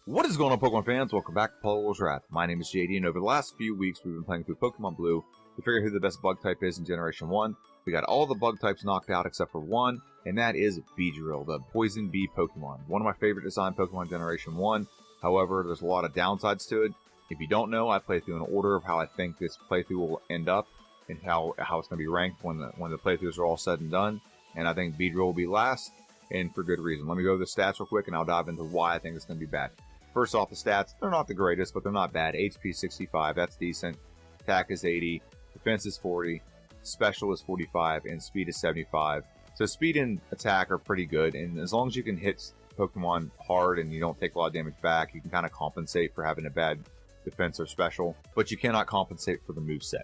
What is going on, Pokemon fans? Welcome back to Polar's Wrath. My name is JD, and over the last few weeks, we've been playing through Pokemon Blue to figure out who the best bug type is in Generation 1. We got all the bug types knocked out except for one, and that is Beedrill, the Poison Bee Pokemon. One of my favorite design Pokemon Generation 1. However, there's a lot of downsides to it. If you don't know, I play through an order of how I think this playthrough will end up, and how it's going to be ranked when the playthroughs are all said and done. And I think Beedrill will be last, and for good reason. Let me go over the stats real quick, and I'll dive into why I think it's going to be bad. First off, the stats, they're not the greatest, but they're not bad. HP 65, that's decent. Attack is 80, defense is 40, special is 45, and speed is 75. So speed and attack are pretty good, and as long as you can hit Pokemon hard and you don't take a lot of damage back, you can kind of compensate for having a bad defense or special, but you cannot compensate for the moveset.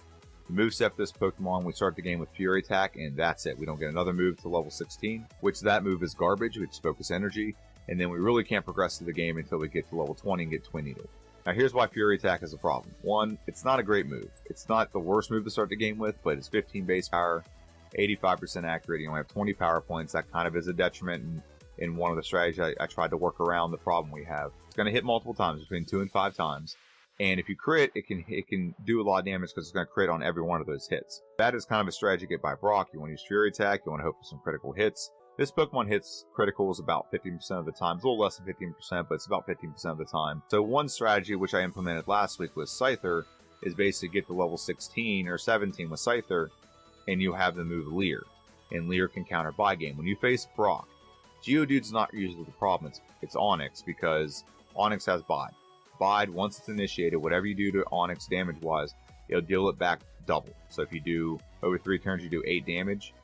The moveset for this Pokemon, we start the game with Fury Attack, and that's it. We don't get another move to level 16, which that move is garbage, which is Focus Energy. And then we really can't progress through the game until we get to level 20 and get Twin Needle. Now here's why Fury Attack is a problem. One, it's not a great move. It's not the worst move to start the game with, but it's 15 base power, 85% accurate. You only have 20 power points. That kind of is a detriment in one of the strategies I tried to work around the problem we have. It's going to hit multiple times, between 2 and 5 times. And if you crit, it can do a lot of damage because it's going to crit on every one of those hits. That is kind of a strategy to get by Brock. You want to use Fury Attack. You want to hope for some critical hits. This Pokemon hits criticals about 15% of the time. It's a little less than 15%, but it's about 15% of the time. So one strategy, which I implemented last week with Scyther, is basically get to level 16 or 17 with Scyther, and you have the move Leer. And Leer can counter by game. When you face Brock, Geodude's not usually the problem. It's Onix, because Onix has Bide. Bide, once it's initiated, whatever you do to Onix damage-wise, it'll deal it back double. So if you do, over 3 turns, you do 8 damage,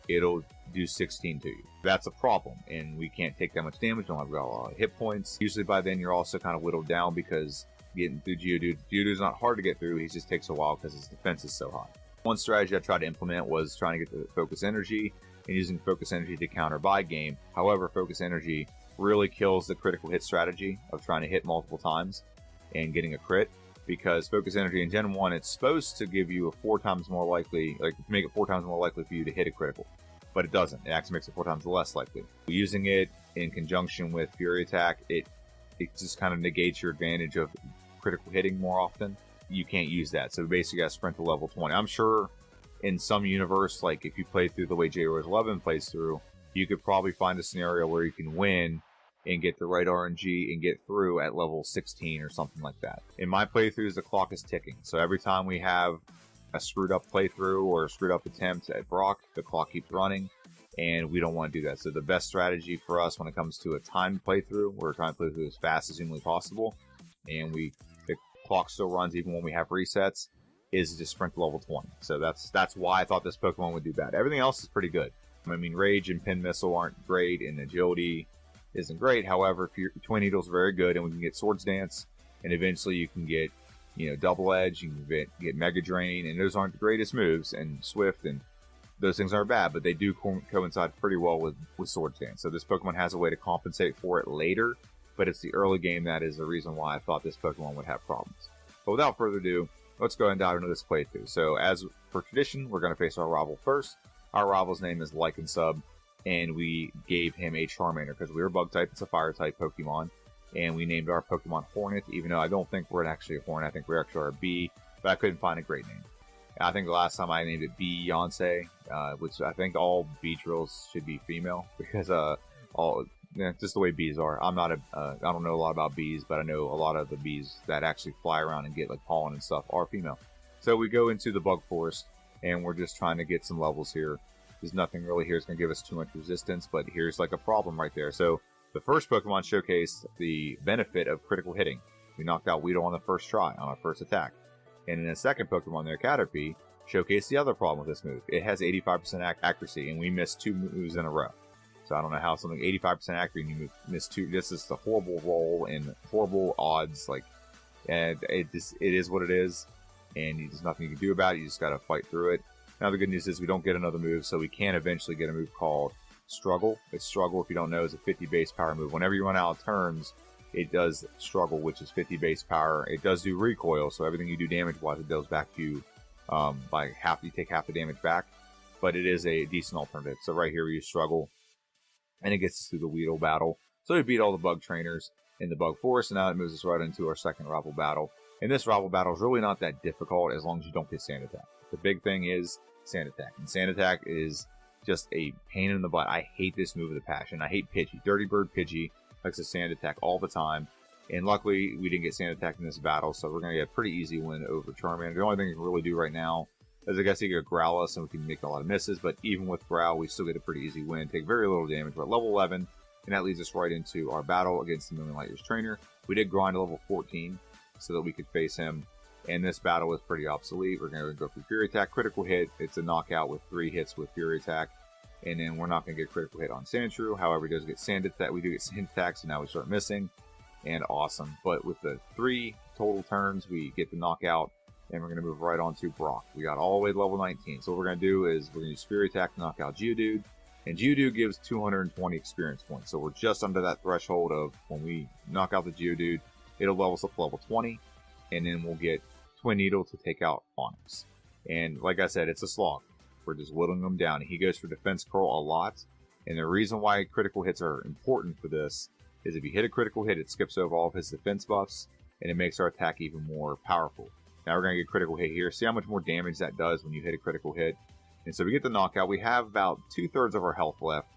it'll do 16 to you. That's a problem, and we can't take that much damage. Don't have a lot of hit points. Usually by then you're also kind of whittled down because getting through Geodude's not hard to get through. He just takes a while because his defense is so high. One strategy I tried to implement was trying to get the Focus Energy and using Focus Energy to counter by game. However, Focus Energy really kills the critical hit strategy of trying to hit multiple times and getting a crit, because Focus Energy in Gen 1, it's supposed to give you a 4 times more likely, make it 4 times more likely for you to hit a critical. But it doesn't. It actually makes it 4 times less likely. Using it in conjunction with Fury Attack, it just kind of negates your advantage of critical hitting more often. You can't use that. So basically you gotta sprint to level 20. I'm sure in some universe, like if you play through the way J-Rose11 plays through, you could probably find a scenario where you can win and get the right RNG and get through at level 16 or something like that. In my playthroughs, the clock is ticking. So every time we have a screwed up playthrough or a screwed up attempt at Brock, the clock keeps running, and we don't want to do that. So the best strategy for us when it comes to a timed playthrough, we're trying to play through as fast as humanly possible, and the clock still runs even when we have resets, is to just sprint to level 20. So that's why I thought this Pokemon would do bad. Everything else is pretty good. I mean, Rage and Pin Missile aren't great, and Agility isn't great. However, Twin Needle's very good, and we can get Swords Dance, and eventually you can get, Double Edge, you can get Mega Drain, and those aren't the greatest moves, and Swift, and those things aren't bad, but they do coincide pretty well with Swords Dance. So this Pokemon has a way to compensate for it later, but it's the early game that is the reason why I thought this Pokemon would have problems. But without further ado, let's go ahead and dive into this playthrough. So as per tradition, we're going to face our rival first. Our rival's name is Lycansub, and we gave him a Charmander because we were bug type. It's a fire type Pokemon, and we named our Pokemon Hornet, even though I don't think we're actually a Hornet. I think we actually are a bee, but I couldn't find a great name. I think the last time I named it Beyonce, which I think all Beedrills should be female, because just the way bees are. I don't know a lot about bees, but I know a lot of the bees that actually fly around and get like pollen and stuff are female. So we go into the bug forest, and we're just trying to get some levels here. There's nothing really here that's going to give us too much resistance, but here's like a problem right there. So the first Pokemon showcased the benefit of critical hitting. We knocked out Weedle on the first try, on our first attack. And in the second Pokemon there, Caterpie, showcased the other problem with this move. It has 85% accuracy, and we missed 2 moves in a row. So I don't know how something 85% accurate and you miss 2. This is a horrible roll and horrible odds. And it is what it is, and there's nothing you can do about it. You just got to fight through it. Now the good news is we don't get another move, so we can eventually get a move called Struggle. It's Struggle, if you don't know, is a 50 base power move. Whenever you run out of turns, it does Struggle, which is 50 base power. It does do recoil, so everything you do damage-wise, it goes back to you by half. You take half the damage back, but it is a decent alternative. So right here we use Struggle, and it gets us through the Weedle battle. So we beat all the bug trainers, in the Bug Forest, and now it moves us right into our second rival battle. And this rival battle is really not that difficult as long as you don't get Sand Attack. The big thing is Sand Attack, and Sand Attack is just a pain in the butt. I hate this move with a passion. I hate Pidgey. Dirty Bird Pidgey likes to Sand Attack all the time. And luckily, we didn't get Sand Attack in this battle, so we're going to get a pretty easy win over Charmander. The only thing we can really do right now is I guess you get Growl us, and we can make a lot of misses, but even with Growl, we still get a pretty easy win. Take very little damage. We're at level 11, and that leads us right into our battle against the Moon Light Year's trainer. We did grind to level 14 so that we could face him, and this battle was pretty obsolete. We're going to go for Fury Attack, critical hit. It's a knockout with 3 hits with Fury Attack, and then we're not going to get a critical hit on Sandshrew. However, we do get Sand Attack. We do get Sand Attack, so now we start missing. And awesome. But with the 3 total turns, we get the knockout, and we're going to move right on to Brock. We got all the way to level 19. So what we're going to do is we're going to use Fury Attack to knock out Geodude, and Geodude gives 220 experience points. So we're just under that threshold of when we knock out the Geodude, it'll level us up to level 20, and then we'll get Twin Needle to take out Onix. And like I said, it's a slog. We're just whittling him down. He goes for Defense Curl a lot, and the reason why critical hits are important for this is if you hit a critical hit, it skips over all of his defense buffs, and it makes our attack even more powerful. Now we're going to get a critical hit here. See how much more damage that does when you hit a critical hit. And so we get the knockout. We have about 2/3 of our health left,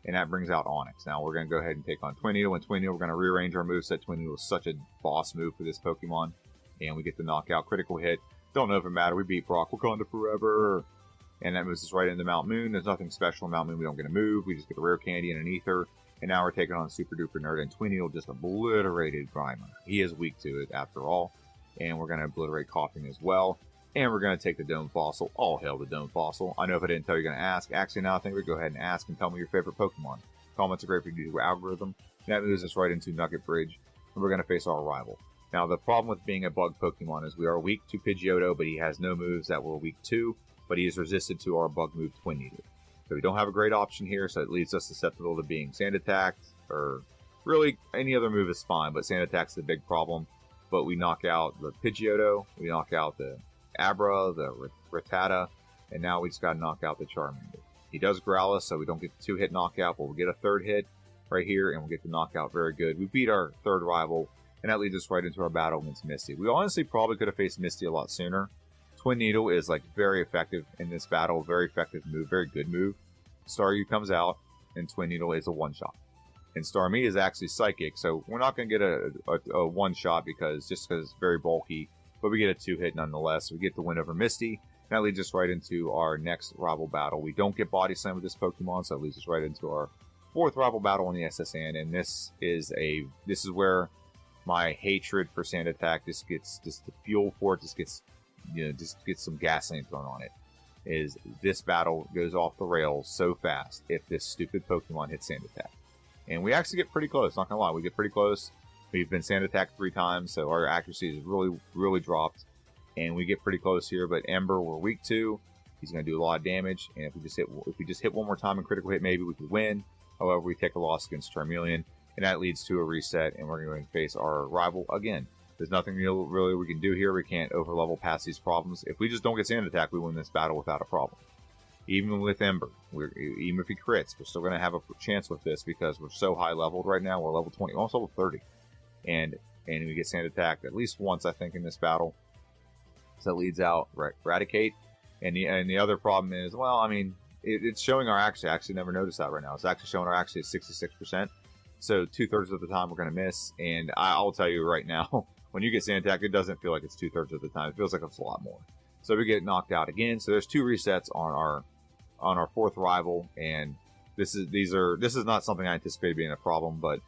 and that brings out Onix. Now we're going to go ahead and take on Twin Needle, and Twin Needle, we're going to rearrange our moveset. Twin Needle is such a boss move for this Pokemon, and we get the knockout, critical hit. Don't know if it matters. We beat Brock Wakanda forever. And that moves us right into Mount Moon. There's nothing special in Mount Moon. We don't get a move. We just get a rare candy and an ether. And now we're taking on Super Duper Nerd, and Twin Needle just obliterated Grimer. He is weak to it after all. And we're going to obliterate Coughing as well. And we're going to take the Dome Fossil. All hail the Dome Fossil. I know if I didn't tell you, you're going to ask. Actually, now I think we go ahead and ask and tell me your favorite Pokemon. Comments are great for you to do algorithm. And that moves us right into Nugget Bridge. And we're going to face our rival. Now, the problem with being a bug Pokemon is we are weak to Pidgeotto, but he has no moves that we're weak to. But he is resistant to our bug move, Twin Needle. So we don't have a great option here, so it leaves us susceptible to being Sand Attacked, or really any other move is fine, but Sand Attack's the big problem. But we knock out the Pidgeotto, we knock out the Abra, the Rattata, and now we just got to knock out the Charmander. He does growl us, so we don't get the 2-hit knockout, but we'll get a 3rd hit right here, and we'll get the knockout very good. We beat our 3rd rival, and that leads us right into our battle against Misty. We honestly probably could have faced Misty a lot sooner. Twin Needle is like very effective in this battle, very effective move, very good move. Staryu comes out, and Twin Needle is a one-shot. And Starmie is actually Psychic, so we're not going to get a one-shot because it's very bulky, but we get a 2-hit nonetheless. We get the win over Misty, and that leads us right into our next rival battle. We don't get Body Slam with this Pokemon, so that leads us right into our 4th rival battle in the SSN, and this is where my hatred for Sand Attack the fuel for it just gets some gasoline thrown on it. Is this battle goes off the rails so fast if this stupid Pokemon hits Sand Attack. And we actually get pretty close, not gonna lie, we get pretty close. We've been Sand Attacked 3 times, so our accuracy is really, really dropped. And we get pretty close here, but Ember we're weak to. He's gonna do a lot of damage, and if we just hit one more time and critical hit, maybe we could win. However, we take a loss against Charmeleon, and that leads to a reset, and we're going to face our rival again. There's nothing really we can do here. We can't overlevel past these problems. If we just don't get Sand Attack, we win this battle without a problem. Even with Ember, even if he crits, we're still going to have a chance with this because we're so high leveled right now. We're level 20, almost level 30. And we get Sand Attack at least once, I think, in this battle. So that leads out Eradicate. And the other problem is, well, I mean, it's showing our accuracy. I actually never noticed that right now. It's actually showing our accuracy at 66%. So 2/3 of the time we're going to miss. And I'll tell you right now, when you get Sand Attack, it doesn't feel like it's 2/3 of the time. It feels like it's a lot more. So we get knocked out again. So there's 2 resets on our 4th rival, and this is not something I anticipated being a problem, but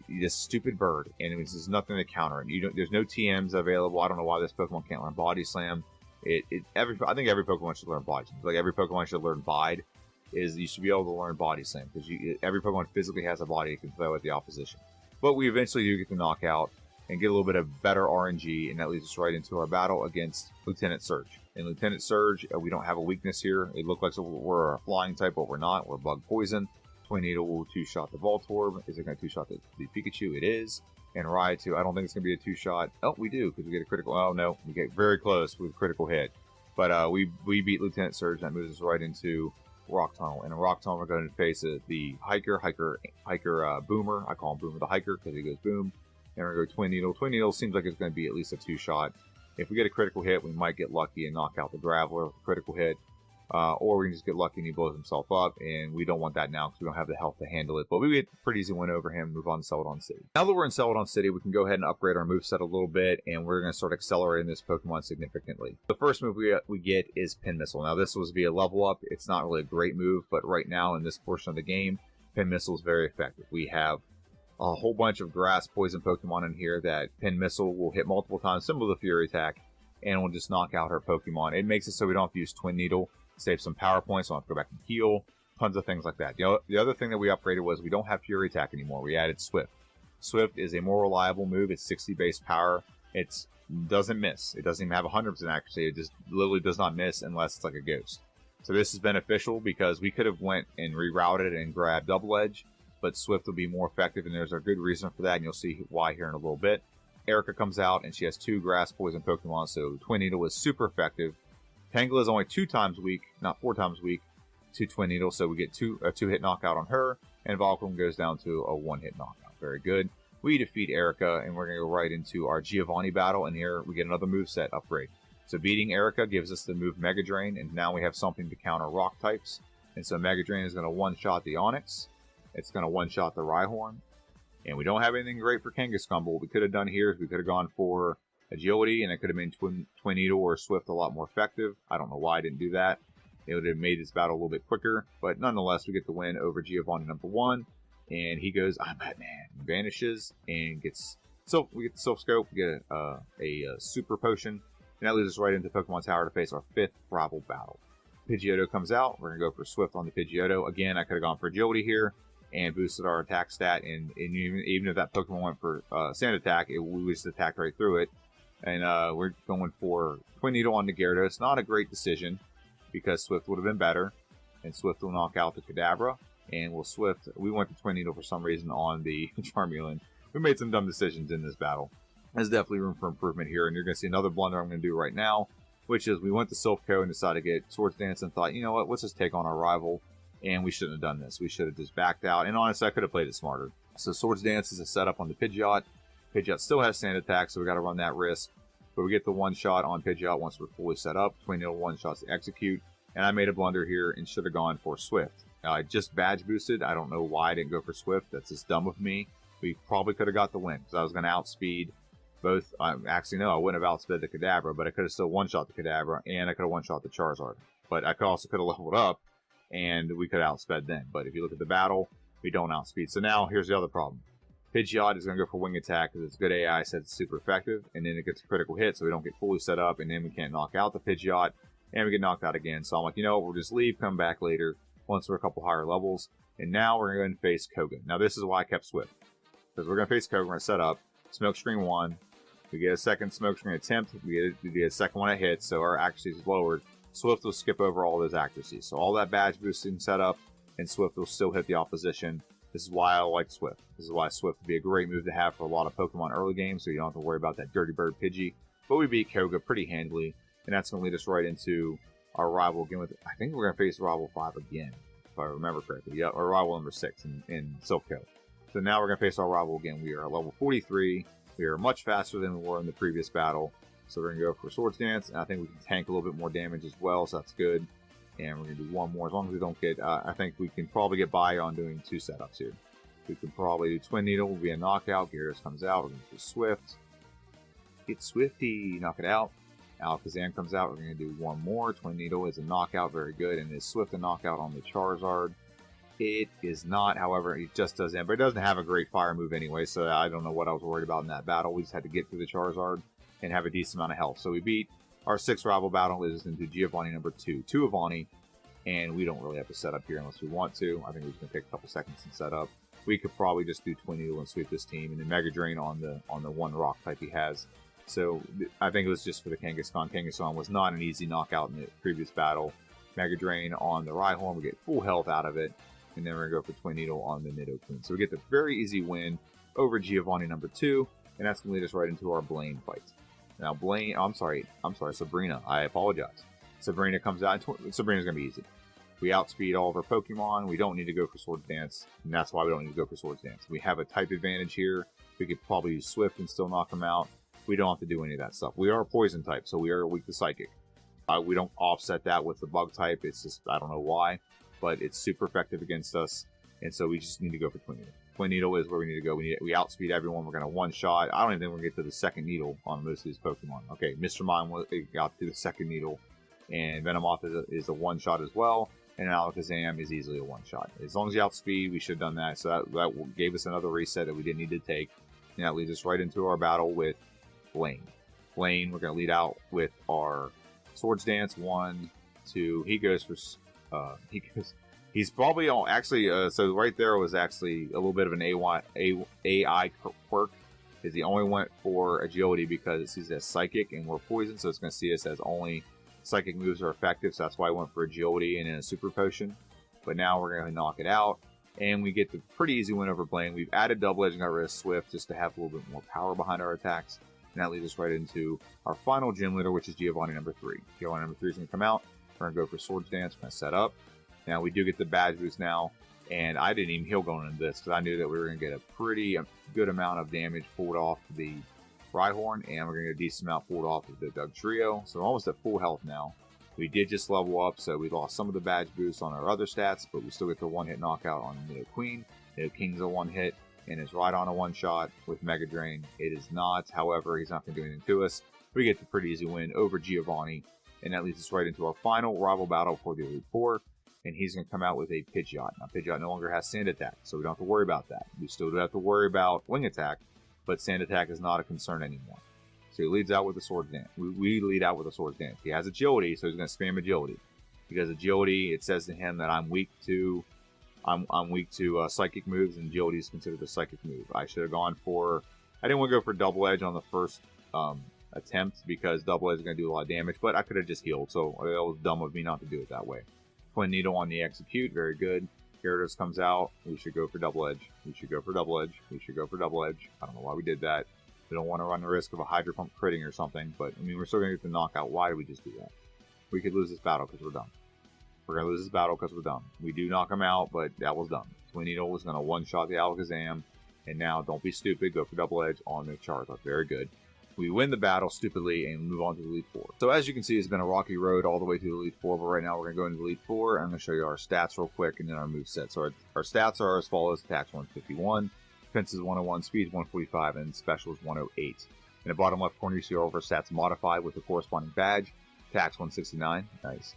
this stupid bird, and there's nothing to counter it. There's no TMs available. I don't know why this Pokemon can't learn Body Slam. I think every Pokemon should learn Body Slam. Like every Pokemon should learn Bide. You should be able to learn Body Slam because every Pokemon physically has a body it can throw at the opposition. But we eventually do get the knockout and get a little bit of better RNG, and that leads us right into our battle against Lieutenant Surge. In Lieutenant Surge, we don't have a weakness here. It looks like we're a flying type, but we're not. We're bug poison. Twin Needle will 2-shot the Voltorb. Is it going to 2-shot the Pikachu? It is. And Raichu, I don't think it's going to be a 2-shot. Oh, we do, because we get a critical. Oh, no. We get very close with a critical hit. But we beat Lieutenant Surge. That moves us right into Rock Tunnel. And in Rock Tunnel, we're going to face the Hiker Boomer. I call him Boomer the Hiker because he goes boom. And we're going to go Twin Needle. Twin Needle seems like it's going to be at least a 2-shot. If we get a critical hit, we might get lucky and knock out the Graveler with a critical hit. Or we can just get lucky and he blows himself up, and we don't want that now because we don't have the health to handle it. But we get a pretty easy win over him, move on to Celadon City. Now that we're in Celadon City, we can go ahead and upgrade our moveset a little bit, and we're going to start accelerating this Pokemon significantly. The first move we get is Pin Missile. Now this was via level up. It's not really a great move, but right now in this portion of the game, Pin Missile is very effective. We have a whole bunch of grass poison Pokemon in here that Pin Missile will hit multiple times, similar to Fury Attack, and will just knock out her Pokemon. It makes it so we don't have to use Twin Needle, save some power points, so I don't have to go back and heal, tons of things like that. The other thing that we upgraded was we don't have Fury Attack anymore. We added Swift. Swift is a more reliable move. It's 60 base power. It doesn't miss. It doesn't even have 100% accuracy. It just literally does not miss unless it's like a ghost. So this is beneficial because we could have went and rerouted and grabbed Double Edge, but Swift will be more effective, and there's a good reason for that, and you'll see why here in a little bit. Erica comes out, and she has 2 grass poison Pokemon, so Twin Needle is super effective. Tangela is only 2 times weak, not 4 times weak, to Twin Needle, so we get a 2-hit knockout on her, and Volcom goes down to a 1-hit knockout. Very good. We defeat Erica, and we're going to go right into our Giovanni battle, and here we get another moveset upgrade. So beating Erica gives us the move Mega Drain, and now we have something to counter rock types. And so Mega Drain is going to one-shot the Onix. It's going to one-shot the Rhyhorn. And we don't have anything great for Kangaskhan, but what we could have done here is we could have gone for Agility, and it could have made Twin Needle or Swift a lot more effective. I don't know why I didn't do that. It would have made this battle a little bit quicker, but nonetheless, we get the win over Giovanni number 1, and he goes, "I'm Batman," vanishes, and gets... So, we get the Silph Scope, we get a Super Potion, and that leads us right into Pokemon Tower to face our 5th rival battle. Pidgeotto comes out. We're going to go for Swift on the Pidgeotto. Again, I could have gone for Agility here, and boosted our attack stat, and even if that Pokemon went for Sand Attack, we just attacked right through it. And we're going for Twin Needle on the Gyarados. Not a great decision, because Swift would have been better. And Swift will knock out the Kadabra. And we went to Twin Needle for some reason on the Charmeleon. We made some dumb decisions in this battle. There's definitely room for improvement here, and you're going to see another blunder I'm going to do right now, which is we went to Silph Co and decided to get Swords Dance and thought, you know what, let's just take on our rival. And we shouldn't have done this. We should have just backed out. And honestly, I could have played it smarter. So Swords Dance is a setup on the Pidgeot. Pidgeot still has Sand Attack, so we got to run that risk. But we get the one-shot on Pidgeot once we're fully set up. Twin Needle one-shots to execute. And I made a blunder here and should have gone for Swift. I just badge boosted. I don't know why I didn't go for Swift. That's just dumb of me. We probably could have got the win, because I was going to outspeed both. Actually, no, I wouldn't have outsped the Kadabra, but I could have still one-shot the Kadabra, and I could have one-shot the Charizard. But I also could have leveled up, and we could have outsped then. But if you look at the battle, we don't outspeed. So now, here's the other problem. Pidgeot is going to go for Wing Attack because it's good AI, says it's super effective, and then it gets a critical hit, so we don't get fully set up, and then we can't knock out the Pidgeot, and we get knocked out again. So I'm like, you know what, we'll just leave, come back later, once we're a couple higher levels, and now we're going to go and face Koga. Now this is why I kept Swift, because we're going to face Koga, we're going to set up, Smokescreen 1, we get a second Smokescreen attempt, we get a second one that hits, so our accuracy is lowered. Swift will skip over all those accuracies, so all that badge boosting setup, and Swift will still hit the opposition. This is why I like Swift. This is why Swift would be a great move to have for a lot of Pokemon early games, so you don't have to worry about that Dirty Bird Pidgey. But we beat Koga pretty handily, and that's going to lead us right into our rival again. I think we're going to face rival 5 again, if I remember correctly. Yeah, or rival number 6 in Silph Co. So now we're going to face our rival again. We are at level 43. We are much faster than we were in the previous battle. So we're going to go for Swords Dance, and I think we can tank a little bit more damage as well, so that's good. And we're going to do one more. As long as we don't get... I think we can probably get by on doing 2 setups here. We can probably do Twin Needle. Will be a knockout. Gyarados comes out. We're going to do Swift. Get Swifty. Knock it out. Alakazam comes out. We're going to do one more. Twin Needle is a knockout. Very good. And is Swift a knockout on the Charizard? It is not. However, it just does end. But it doesn't have a great fire move anyway, so I don't know what I was worried about in that battle. We just had to get through the Charizard and have a decent amount of health. So we beat our 6th rival battle, leads us into Giovanni number 2. 2 Avani. And we don't really have to set up here unless we want to. I think we're just going to take a couple seconds and set up. We could probably just do Twin Needle and sweep this team, and then Mega Drain on the one rock type he has. So I think it was just for the Kangaskhan. Kangaskhan was not an easy knockout in the previous battle. Mega Drain on the Rhyhorn, we get full health out of it, and then we're going to go for Twin Needle on the Nidoqueen. So we get the very easy win over Giovanni number 2, and that's going to lead us right into our Blaine fight. Now Sabrina. I apologize. Sabrina comes out, and Sabrina's going to be easy. We outspeed all of our Pokemon. We don't need to go for Swords Dance, and that's why we don't need to go for Swords Dance. We have a type advantage here, We could probably use Swift and still knock him out. We don't have to do any of that stuff. We are a poison type, so we are weak to psychic. We don't offset that with the bug type. It's just, I don't know why, but it's super effective against us. And so we just need to go for Twin Needle. Twin Needle is where we need to go. We outspeed everyone. We're going to one-shot. I don't even think we're going to get to the second needle on most of these Pokemon. Okay, Mr. Mime got to the second needle. And Venomoth is a one-shot as well. And Alakazam is easily a one-shot. As long as you outspeed, we should have done that. So that gave us another reset that we didn't need to take. And that leads us right into our battle with Blaine. Blaine, we're going to lead out with our Swords Dance. 1, 2. He goes for... He's probably so right there was actually a little bit of an AI quirk. Is he only went for agility because it sees it as psychic and we're poison, so it's going to see us as only psychic moves are effective. So that's why I went for agility and in a super potion. But now we're going to knock it out, and we get the pretty easy win over Blaine. We've added Double Edge and got rid of Swift just to have a little bit more power behind our attacks. And that leads us right into our final gym leader, which is Giovanni number 3. Giovanni number 3 is going to come out. We're going to go for Swords Dance. We're going to set up. Now, we do get the badge boost now, and I didn't even heal going into this because I knew that we were going to get a pretty good amount of damage pulled off the Rhyhorn, and we're going to get a decent amount pulled off of the Dugtrio. So we're almost at full health now. We did just level up, so we lost some of the badge boosts on our other stats, but we still get the one-hit knockout on Nido Queen. Nido King's a one-hit, and is right on a one-shot with Mega Drain. It is not, however, he's not going to do anything to us. We get the pretty easy win over Giovanni, and that leads us right into our final rival battle for the Elite Four. And he's going to come out with a Pidgeot. Now, Pidgeot no longer has Sand Attack, so we don't have to worry about that. We still do have to worry about Wing Attack, but Sand Attack is not a concern anymore. So he leads out with the Swords Dance. We lead out with the Swords Dance. He has Agility, so he's going to spam Agility. Because Agility, it says to him that I'm weak to Psychic moves, and Agility is considered a Psychic move. I should have gone for... I didn't want to go for Double Edge on the first attempt, because Double Edge is going to do a lot of damage, but I could have just healed, so it was dumb of me not to do it that way. Twin Needle on the Execute, very good. Gyarados comes out, we should go for Double Edge. We should go for Double Edge. We should go for Double Edge. I don't know why we did that. We don't want to run the risk of a Hydro Pump critting or something, but I mean, we're still going to get the knockout. Why did we just do that? We could lose this battle because we're dumb. We're going to lose this battle because we're dumb. We do knock him out, but that was dumb. Twin Needle was going to one-shot the Alakazam, and now don't be stupid, go for Double Edge on the Charizard. Very good. We win the battle stupidly and move on to the Elite Four. So as you can see, it's been a rocky road all the way to the Elite Four, but right now we're going to go into the Elite Four. I'm going to show you our stats real quick and then our moveset. So our stats are as follows: attacks 151, defense is 101, speed is 145, and special is 108. In the bottom left corner, you see all of our stats modified with the corresponding badge. Attacks 169, nice.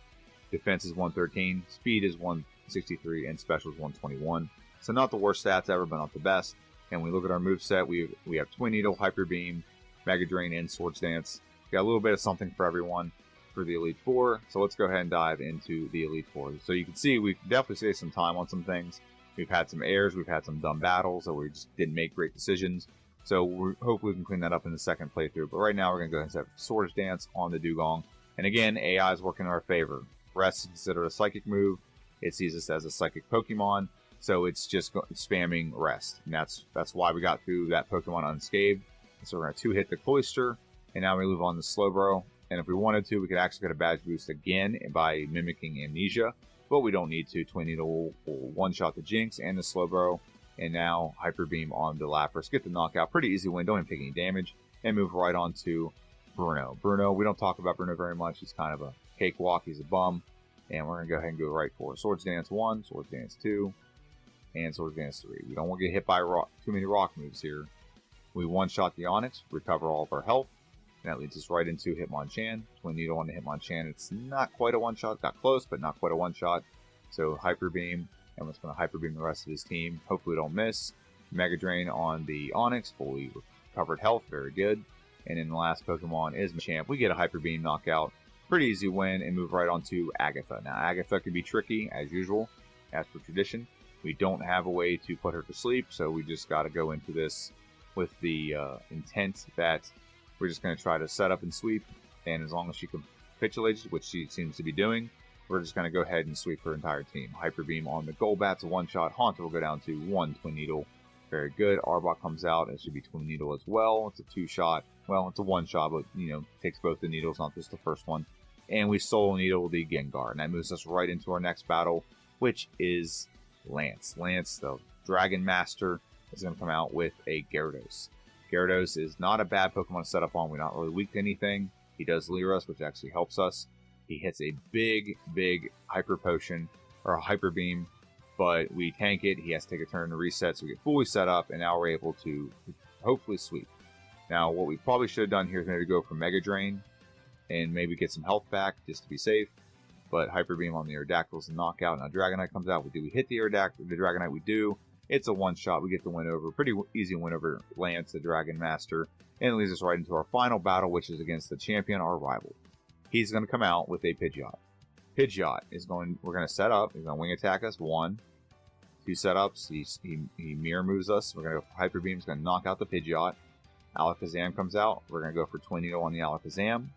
Defense is 113, speed is 163, and special is 121. So not the worst stats ever, but not the best. And when we look at our moveset, we have Twin Needle, Hyper Beam, Mega Drain, and Swords Dance. Got a little bit of something for everyone for the Elite Four. So let's go ahead and dive into the Elite Four. So you can see we've definitely saved some time on some things. We've had some errors, we've had some dumb battles, or we just didn't make great decisions. So hopefully we can clean that up in the second playthrough. But right now we're going to go ahead and have Swords Dance on the Dugong. And again, AI is working in our favor. Rest is considered a Psychic move. It sees us as a Psychic Pokemon. So it's just spamming Rest. And that's why we got through that Pokemon unscathed. So we're going to two-hit the Cloyster, and now we move on to Slowbro. And if we wanted to, we could actually get a badge boost again by mimicking Amnesia, but we don't need to. Twin Needle will one-shot the Jinx and the Slowbro, and now Hyper Beam on the Lapras. Get the knockout. Pretty easy win. Don't even take any damage. And move right on to Bruno. Bruno, we don't talk about Bruno very much. He's kind of a cakewalk. He's a bum. And we're going to go ahead and go right for Swords Dance 1, Swords Dance 2, and Swords Dance 3. We don't want to get hit by too many rock moves here. We one-shot the Onix, recover all of our health, and that leads us right into Hitmonchan. Twin Needle on the Hitmonchan. It's not quite a one-shot. Got close, but not quite a one-shot. So Hyper Beam, and we're going to Hyper Beam the rest of his team. Hopefully don't miss. Mega Drain on the Onix, fully recovered health. Very good. And then the last Pokemon is Machamp. We get a Hyper Beam knockout. Pretty easy win, and move right on to Agatha. Now, Agatha can be tricky, as usual, as per tradition. We don't have a way to put her to sleep, so we just got to go into this with the intent that we're just going to try to set up and sweep, and as long as she capitulates, which she seems to be doing, we're just going to go ahead and sweep her entire team. Hyper Beam on the Golbat's a one-shot. Haunter will go down to 1 Twin Needle. Very good. Arbok comes out. It should be Twin Needle as well. It's a two-shot. Well, it's a one-shot, but, takes both the needles, not just the first one. And we Soul Needle the Gengar, and that moves us right into our next battle, which is Lance. Lance, the Dragon Master. is going to come out with a Gyarados. Gyarados is not a bad Pokemon to set up on. We're not really weak to anything. He does Leer us, which actually helps us. He hits a big Hyper Potion, or a Hyper Beam, but we tank it. He has to take a turn to reset, so we get fully set up, and now we're able to hopefully sweep. Now, what we probably should have done here is maybe go for Mega Drain, and maybe get some health back, just to be safe. But Hyper Beam on the Aerodactyl is a knockout. Now, Dragonite comes out. We hit the Aerodactyl, the Dragonite? We do. It's a one-shot. We get the win over. Pretty easy win over Lance, the Dragon Master. And it leads us right into our final battle, which is against the champion, our rival. He's going to come out with a Pidgeot. Pidgeot is going, we're going to set up. He's going to wing attack us. 1, 2 setups. He mirror moves us. We're going to go for Hyper Beam. He's going to knock out the Pidgeot. Alakazam comes out. We're going to go for Tornado on the Alakazam.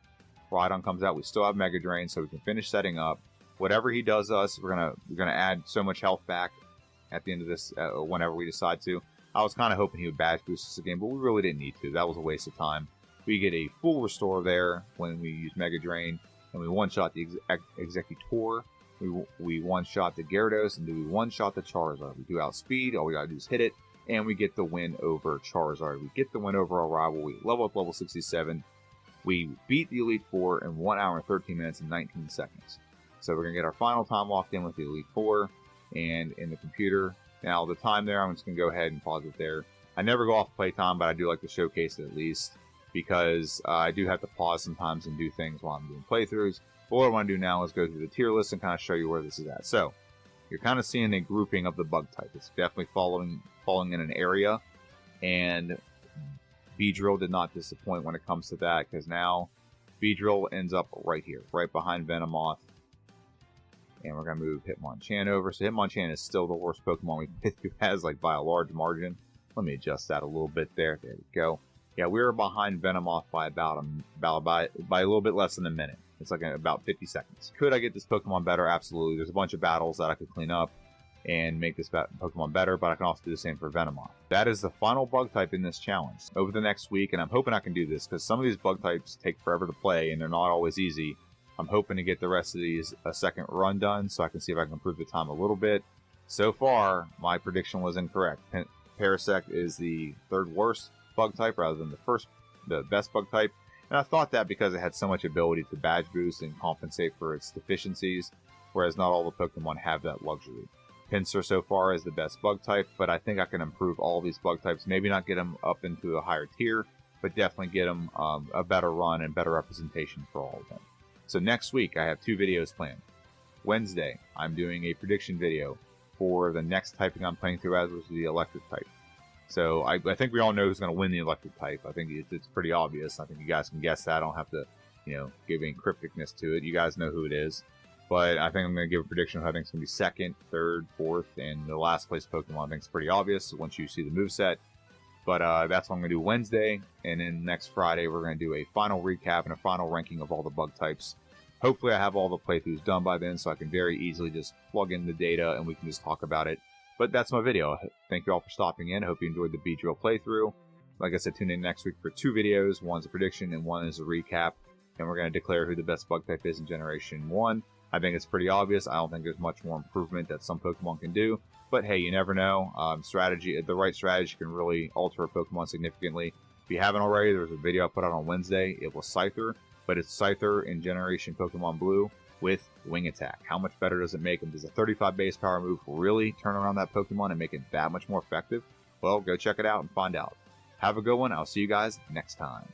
Rhydon comes out. We still have Mega Drain, so we can finish setting up. Whatever he does to us, we're gonna add so much health back at the end of this whenever we decide to. I was kind of hoping he would badge boost us again, but we really didn't need to. That was a waste of time. We get a full restore there when we use Mega Drain, and we one-shot the Executor. We one-shot the Gyarados, and we one-shot the Charizard. We do outspeed. All we gotta do is hit it, and we get the win over Charizard. We get the win over our rival. We level up level 67. We beat the Elite Four in 1 hour and 13 minutes and 19 seconds. So we're going to get our final time locked in with the Elite Four and in the computer. Now, the time there, I'm just going to go ahead and pause it there. I never go off playtime, but I do like to showcase it at least because I do have to pause sometimes and do things while I'm doing playthroughs. But what I want to do now is go through the tier list and kind of show you where this is at. So, you're kind of seeing a grouping of the bug type. It's definitely falling in an area, and Beedrill did not disappoint when it comes to that, because now Beedrill ends up right here, right behind Venomoth. And we're going to move Hitmonchan over. So Hitmonchan is still the worst Pokemon we've played through, has like by a large margin. Let me adjust that a little bit there. There we go. Yeah, we were behind Venomoth by by a little bit less than a minute. It's like about 50 seconds. Could I get this Pokemon better? Absolutely. There's a bunch of battles that I could clean up and make this Pokemon better, but I can also do the same for Venomoth. That is the final bug type in this challenge. Over the next week, and I'm hoping I can do this, because some of these bug types take forever to play, and they're not always easy. I'm hoping to get the rest of these a second run done, so I can see if I can improve the time a little bit. So far, my prediction was incorrect. Parasect is the third worst bug type, rather than the best bug type. And I thought that because it had so much ability to badge boost and compensate for its deficiencies, whereas not all the Pokemon have that luxury. Pinsir so far is the best bug type, but I think I can improve all these bug types. Maybe not get them up into a higher tier, but definitely get them a better run and better representation for all of them. So next week, I have 2 videos planned. Wednesday, I'm doing a prediction video for the next typing I'm playing through as, which is the electric type. So I think we all know who's going to win the electric type. I think it's pretty obvious. I think you guys can guess that. I don't have to, give any crypticness to it. You guys know who it is. But I think I'm going to give a prediction of who I think it's going to be second, third, fourth, and the last place Pokemon I think is pretty obvious once you see the moveset. But that's what I'm going to do Wednesday. And then next Friday, we're going to do a final recap and a final ranking of all the bug types. Hopefully I have all the playthroughs done by then, so I can very easily just plug in the data and we can just talk about it. But that's my video. Thank you all for stopping in. I hope you enjoyed the Beedrill playthrough. Like I said, tune in next week for 2 videos. One's a prediction and one is a recap. And we're going to declare who the best bug type is in Generation 1. I think it's pretty obvious. I don't think there's much more improvement that some Pokemon can do. But hey, you never know. The right strategy can really alter a Pokemon significantly. If you haven't already, there's a video I put out on Wednesday. It was Scyther, but it's Scyther in Generation Pokemon Blue with Wing Attack. How much better does it make him? Does a 35 base power move really turn around that Pokemon and make it that much more effective? Well, go check it out and find out. Have a good one. I'll see you guys next time.